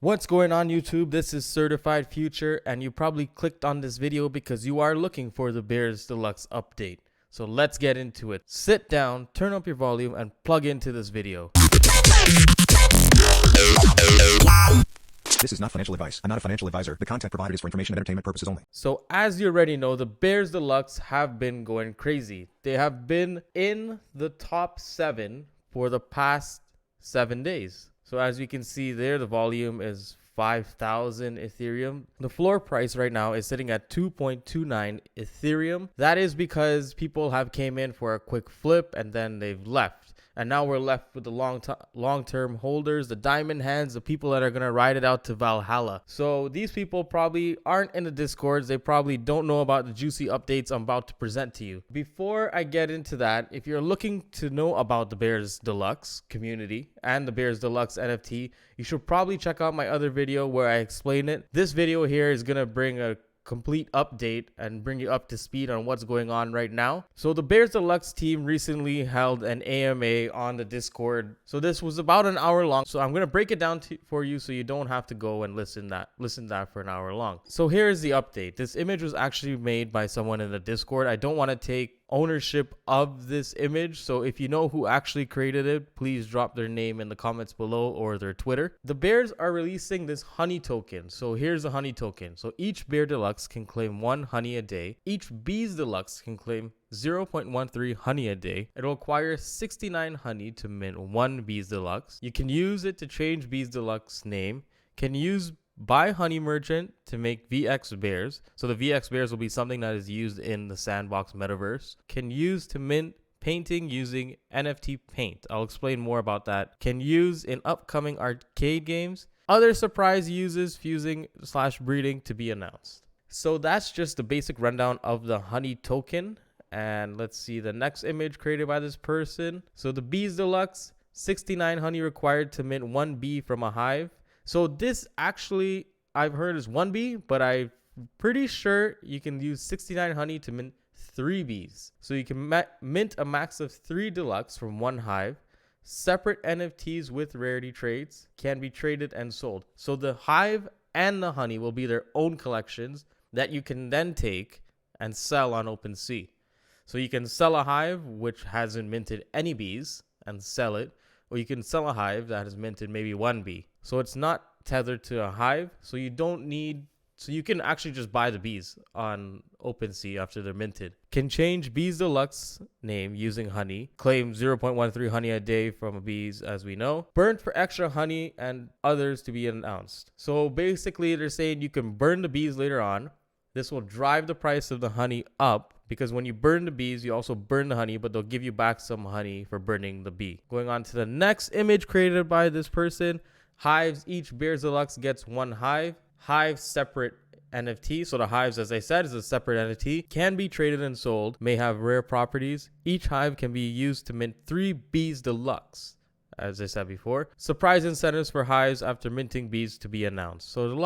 What's going on YouTube? This is Certified Future and you probably clicked on this video because you are looking for the Bears Deluxe update. So let's get into it. Sit down, turn up your volume and plug into this video. This is not financial advice. I'm not a financial advisor. The content provided is for information and entertainment purposes only. So as you already know, the Bears Deluxe have been going crazy. They have been in the top 7 for the past 7 days. So as you can see there, the volume is 5,000 Ethereum. The floor price right now is sitting at 2.29 Ethereum. That is because people have came in for a quick flip and then they've left. And now we're left with the long-term holders, the diamond hands, the people that are going to ride it out to Valhalla. So these people probably aren't in the Discords. They probably don't know about the juicy updates I'm about to present to you. Before I get into that, if you're looking to know about the Bears Deluxe community and the Bears Deluxe NFT, you should probably check out my other video where I explain it. This video here is going to bring a complete update and bring you up to speed on what's going on right now. So the Bears Deluxe team recently held an AMA on the Discord. So this was about an hour long. So I'm going to break it down for you so you don't have to go and listen to that for an hour long. So here's the update. This image was actually made by someone in the Discord. I don't want to take ownership of this image, so if you know who actually created it, please drop their name in the comments below or their Twitter. The Bears are releasing this honey token. So here's a honey token. So each Bear Deluxe can claim 1 honey a day. Each Bees Deluxe can claim 0.13 honey a day. It'll require 69 honey to mint 1 Bees Deluxe. You can use it to change Bees Deluxe name. Can use Buy Honey Merchant to make VX Bears. So the VX Bears will be something that is used in the Sandbox metaverse. Can use to mint painting using NFT paint. I'll explain more about that. Can use in upcoming arcade games. Other surprise uses fusing/breeding to be announced. So that's just the basic rundown of the honey token. And let's see the next image created by this person. So the Bees Deluxe, 69 honey required to mint 1 bee from a hive. So this actually, I've heard is 1 bee, but I'm pretty sure you can use 69 honey to mint 3 bees. So you can mint a max of 3 deluxe from 1 hive. Separate NFTs with rarity traits can be traded and sold. So the hive and the honey will be their own collections that you can then take and sell on OpenSea. So you can sell a hive which hasn't minted any bees and sell it, or you can sell a hive that has minted maybe 1 bee. So it's not tethered to a hive, so you can actually just buy the bees on OpenSea after they're minted. Can change Bees Deluxe name using honey. Claim 0.13 honey a day from bees, as we know. Burn for extra honey and others to be announced. So basically they're saying you can burn the bees later on. This will drive the price of the honey up, because when you burn the bees, you also burn the honey, but they'll give you back some honey for burning the bee. Going on to the next image created by this person. Hives, each Bears Deluxe gets 1 hive. Hive separate NFT. So the hives, as I said, is a separate NFT. Can be traded and sold. May have rare properties. Each hive can be used to mint 3 Bees Deluxe, as I said before. Surprise incentives for hives after minting bees to be announced. So there's a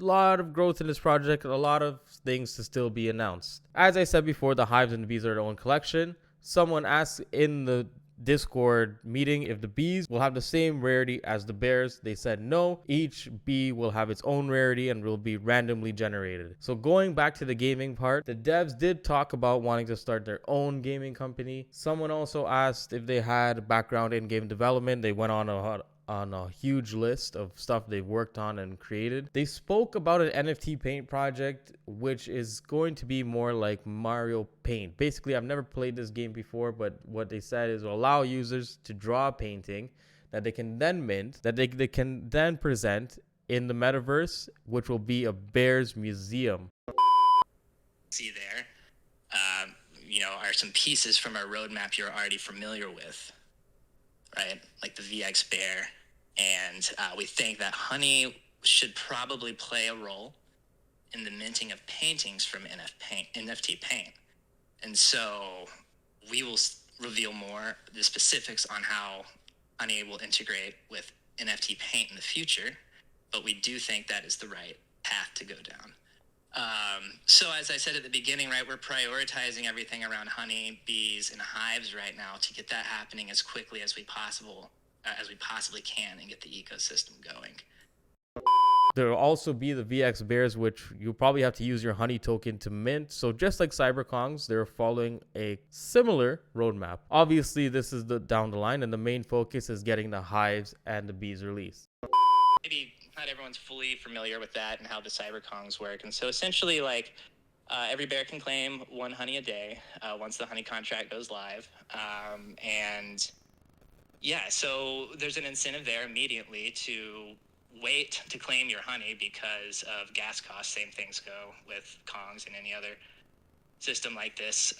lot of growth in this project, a lot of things to still be announced. As I said before, the hives and the bees are their own collection. Someone asked in the Discord meeting if the bees will have the same rarity as the bears. They said no. Each bee will have its own rarity and will be randomly generated. So going back to the gaming part, the devs did talk about wanting to start their own gaming company. Someone also asked if they had background in game development. They went on a huge list of stuff they've worked on and created. They spoke about an NFT paint project, which is going to be more like Mario Paint. Basically, I've never played this game before, but what they said is will allow users to draw a painting that they can then mint, that they can then present in the metaverse, which will be a Bears museum. See there, are some pieces from our roadmap you're already familiar with, right? Like the VX Bear. And we think that honey should probably play a role in the minting of paintings from NFT paint. And so we will reveal more the specifics on how honey will integrate with NFT paint in the future, but we do think that is the right path to go down. So as I said at the beginning, right, we're prioritizing everything around honey, bees, and hives right now to get that happening as quickly as we possibly can and get the ecosystem going. There will also be the VX bears, which you'll probably have to use your honey token to mint. So just like CyberKongs, they're following a similar roadmap. Obviously, this is the down the line, and the main focus is getting the hives and the bees released. Maybe not everyone's fully familiar with that and how the CyberKongs work. And so essentially, like, every bear can claim 1 honey a day once the honey contract goes live. And yeah, so there's an incentive there immediately to wait to claim your honey because of gas costs. Same things go with Kongs and any other system like this,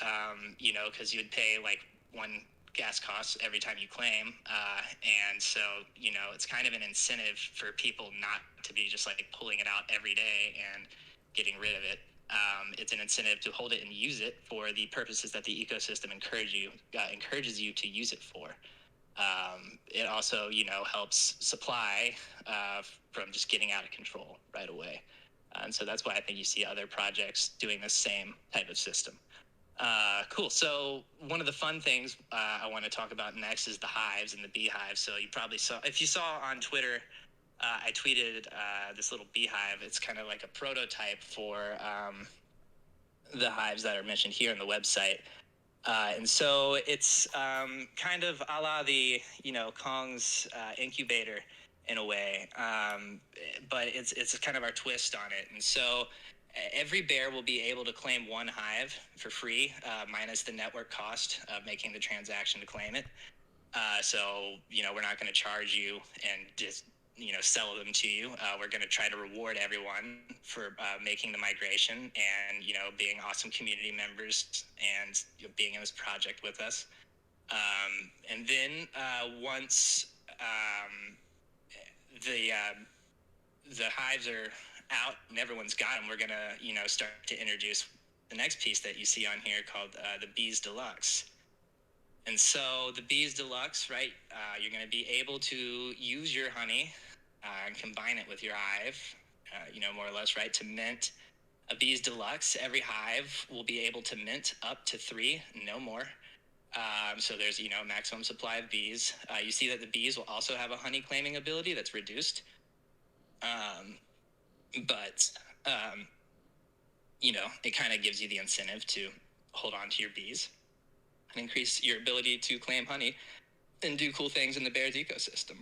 because you would pay like 1 gas costs every time you claim. And so, it's kind of an incentive for people not to be just like pulling it out every day and getting rid of it. It's an incentive to hold it and use it for the purposes that the ecosystem encourages you to use it for. It also, helps supply from just getting out of control right away. And so that's why I think you see other projects doing the same type of system. Cool. So one of the fun things I want to talk about next is the hives and the beehives. So you probably saw, if you saw on Twitter, I tweeted this little beehive. It's kind of like a prototype for the hives that are mentioned here on the website. And so it's kind of a la the, Kong's incubator in a way, but it's kind of our twist on it. And so every bear will be able to claim 1 hive for free, minus the network cost of making the transaction to claim it. So, we're not going to charge you and just, sell them to you. We're going to try to reward everyone for making the migration and, being awesome community members and being in this project with us. And then once the hives are out and everyone's got them, we're going to, start to introduce the next piece that you see on here called the Bees Deluxe. And so the Bees Deluxe, right, you're going to be able to use your honey and combine it with your hive, more or less, right, to mint a Bees Deluxe. Every hive will be able to mint up to 3, no more. So there's, maximum supply of bees. You see that the bees will also have a honey claiming ability that's reduced. But it kind of gives you the incentive to hold on to your bees and increase your ability to claim honey and do cool things in the bear's ecosystem.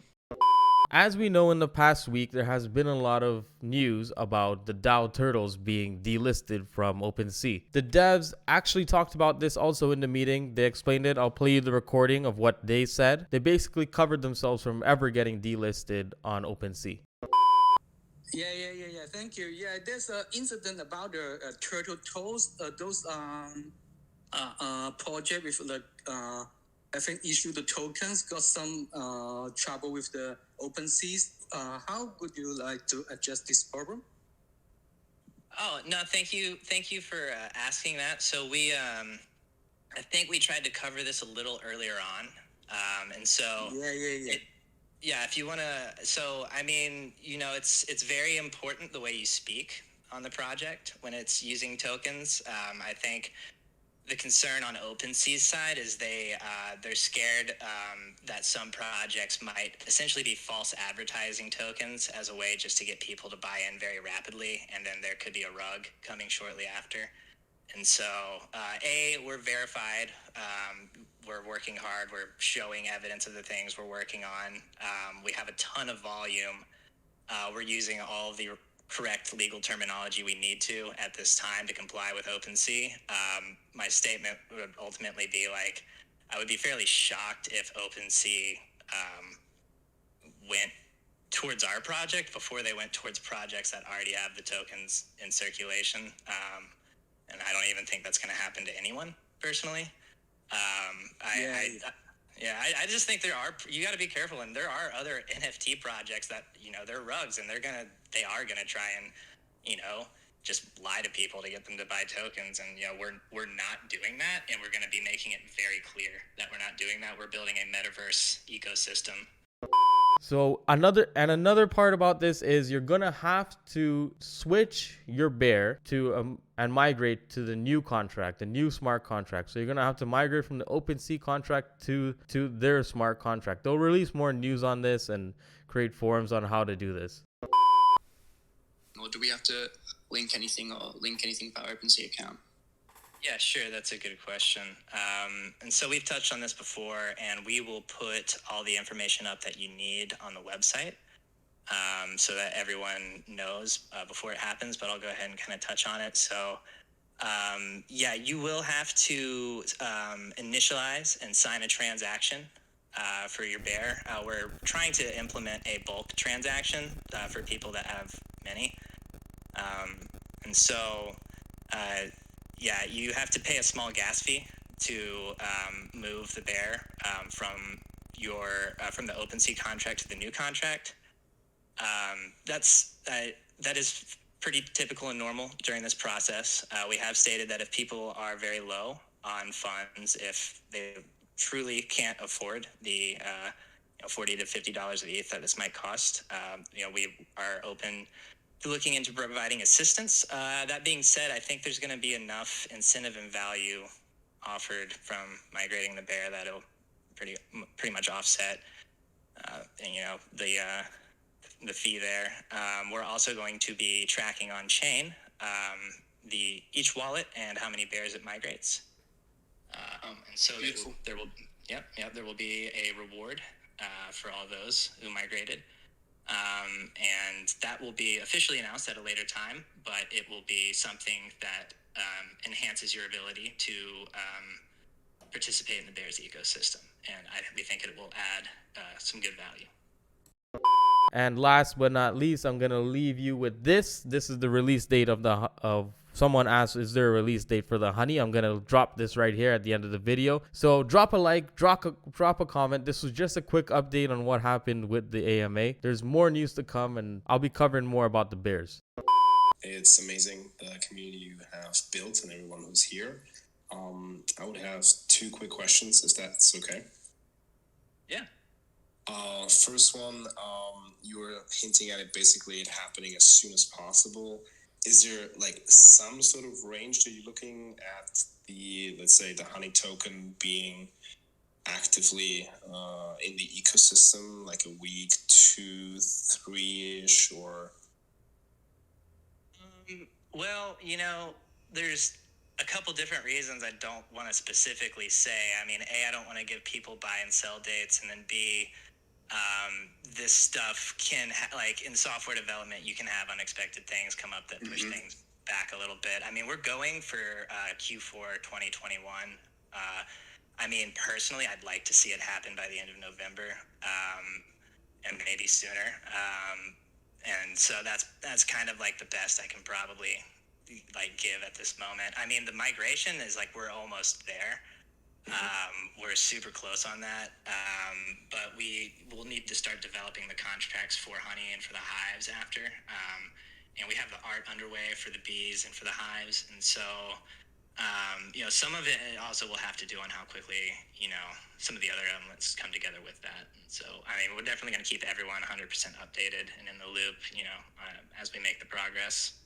As we know, in the past week, there has been a lot of news about the DAO turtles being delisted from OpenSea. The devs actually talked about this also in the meeting. They explained it. I'll play you the recording of what they said. They basically covered themselves from ever getting delisted on OpenSea. Yeah. Thank you. Yeah, there's an incident about the turtle toes. Those project with the I think issue the tokens got some trouble with the OpenSea. How would you like to address this problem? Oh, no, thank you for asking that. So we I think we tried to cover this a little earlier on, and so Yeah. if you want to, so I mean, it's very important the way you speak on the project when it's using tokens. I think the concern on OpenSea's side is they're scared that some projects might essentially be false advertising tokens as a way just to get people to buy in very rapidly, and then there could be a rug coming shortly after. And so, we're verified. We're working hard. We're showing evidence of the things we're working on. We have a ton of volume. We're using all of the correct legal terminology we need to at this time to comply with OpenSea. My statement would ultimately be like, I would be fairly shocked if OpenSea went towards our project before they went towards projects that already have the tokens in circulation. And I don't even think that's going to happen to anyone personally. I just think you got to be careful, and there are other NFT projects that, they're rugs, and they are going to try and, just lie to people to get them to buy tokens. And, we're not doing that, and we're going to be making it very clear that we're not doing that. We're building a metaverse ecosystem. So another part about this is you're gonna have to switch your bear to and migrate to the new contract, the new smart contract. So you're gonna have to migrate from the OpenSea contract to their smart contract. They'll release more news on this and create forums on how to do this. or do we have to link anything to our OpenSea account? Yeah, sure. That's a good question. And so we've touched on this before, and we will put all the information up that you need on the website so that everyone knows before it happens, but I'll go ahead and kind of touch on it. So yeah, you will have to initialize and sign a transaction for your bear. We're trying to implement a bulk transaction for people that have many. And so, yeah, you have to pay a small gas fee to move the bear from the OpenSea contract to the new contract. That is pretty typical and normal during this process. We have stated that if people are very low on funds, if they truly can't afford the $40 to $50 of ETH that this might cost, we are open to looking into providing assistance. That being said, I think there's going to be enough incentive and value offered from migrating the bear that it'll pretty much offset the fee there. We're also going to be tracking on chain each wallet and how many bears it migrates. And so there will be a reward for all those who migrated. And that will be officially announced at a later time, but it will be something that enhances your ability to participate in the Bears ecosystem. And we think it will add some good value. And last but not least, I'm gonna leave you with this. This is the release date of someone asked, is there a release date for the honey? I'm gonna drop this right here at the end of the video. So drop a like, drop a comment. This was just a quick update on what happened with the AMA. There's more news to come, and I'll be covering more about the Bears. It's amazing the community you have built and everyone who's here. I would have 2 quick questions, if that's okay. Yeah. First one, you were hinting at it basically it happening as soon as possible. Is there like some sort of range that you're looking at let's say the honey token being actively in the ecosystem, like a week, 2, 3-ish, or? Well, there's a couple different reasons I don't want to specifically say. I mean, A, I don't want to give people buy and sell dates, and then B, this stuff can like in software development, you can have unexpected things come up that push things back a little bit. I mean, we're going for Q4 2021. I mean, personally, I'd like to see it happen by the end of November, and maybe sooner. And so that's kind of like the best I can probably like give at this moment. I mean, the migration is like we're almost there. We're super close on that, but we will need to start developing the contracts for honey and for the hives after. And we have the art underway for the bees and for the hives. And so, some of it also will have to do on how quickly, some of the other elements come together with that. And so, I mean, we're definitely going to keep everyone 100% updated and in the loop, as we make the progress.